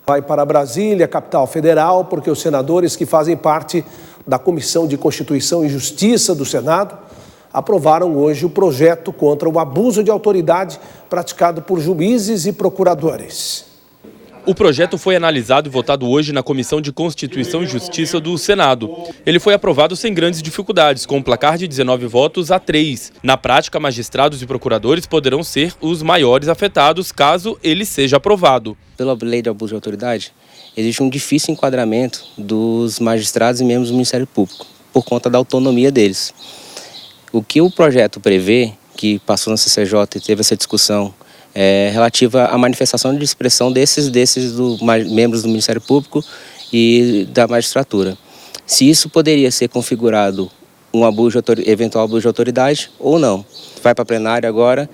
Vai para Brasília, capital federal, porque os senadores que fazem parte da Comissão de Constituição e Justiça do Senado aprovaram hoje o projeto contra o abuso de autoridade praticado por juízes e procuradores. O projeto foi analisado e votado hoje na Comissão de Constituição e Justiça do Senado. Ele foi aprovado sem grandes dificuldades, com um placar de 19 votos a 3. Na prática, magistrados e procuradores poderão ser os maiores afetados caso ele seja aprovado. Pela lei de abuso de autoridade, existe um difícil enquadramento dos magistrados e membros do Ministério Público, por conta da autonomia deles. O que o projeto prevê, que passou na CCJ e teve essa discussão, relativa à manifestação de expressão desses membros do Ministério Público e da magistratura. Se isso poderia ser configurado um eventual abuso de autoridade ou não. Vai para plenário agora,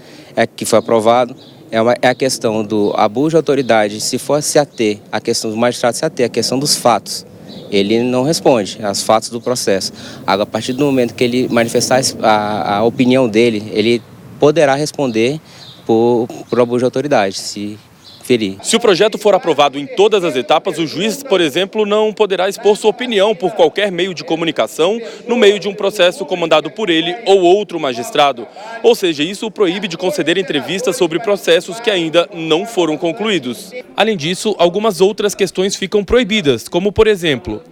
que foi aprovado, é a questão do abuso de autoridade, se for se ater, a questão do magistrado se ater, a questão dos fatos. Ele não responde aos fatos do processo. Agora, a partir do momento que ele manifestar a opinião dele, ele poderá responder por abuso de autoridade, se ferir. Se o projeto for aprovado em todas as etapas, o juiz, por exemplo, não poderá expor sua opinião por qualquer meio de comunicação no meio de um processo comandado por ele ou outro magistrado. Ou seja, isso o proíbe de conceder entrevistas sobre processos que ainda não foram concluídos. Além disso, algumas outras questões ficam proibidas, como, por exemplo,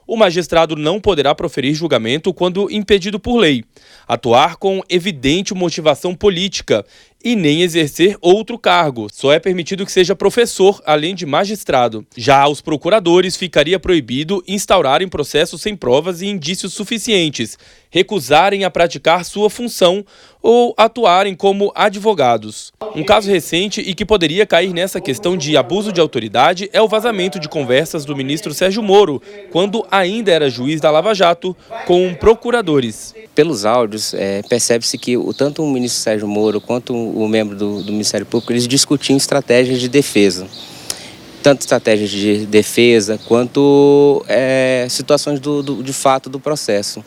o magistrado não poderá proferir julgamento quando impedido por lei, atuar com evidente motivação política e nem exercer outro cargo. Só é permitido que seja professor, além de magistrado. Já aos procuradores ficaria proibido instaurarem processos sem provas e indícios suficientes, recusarem a praticar sua função ou atuarem como advogados. Um caso recente e que poderia cair nessa questão de abuso de autoridade é o vazamento de conversas do ministro Sérgio Moro, quando ainda era juiz da Lava Jato, com procuradores. Pelos áudios, percebe-se que tanto o ministro Sérgio Moro quanto o membro do Ministério Público, eles discutiam estratégias de defesa. Tanto estratégias de defesa quanto situações de fato do processo.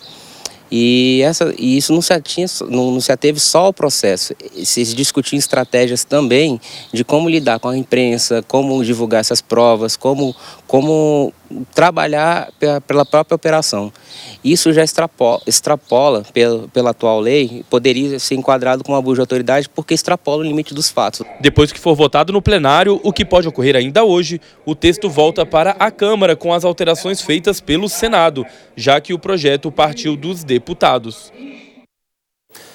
E isso não se ateve só ao processo, se discutia estratégias também de como lidar com a imprensa, como divulgar essas provas, como trabalhar pela própria operação. Isso já extrapola pela atual lei, poderia ser enquadrado como abuso de autoridade porque extrapola o limite dos fatos. Depois que for votado no plenário, o que pode ocorrer ainda hoje, o texto volta para a Câmara com as alterações feitas pelo Senado, já que o projeto partiu dos deputados.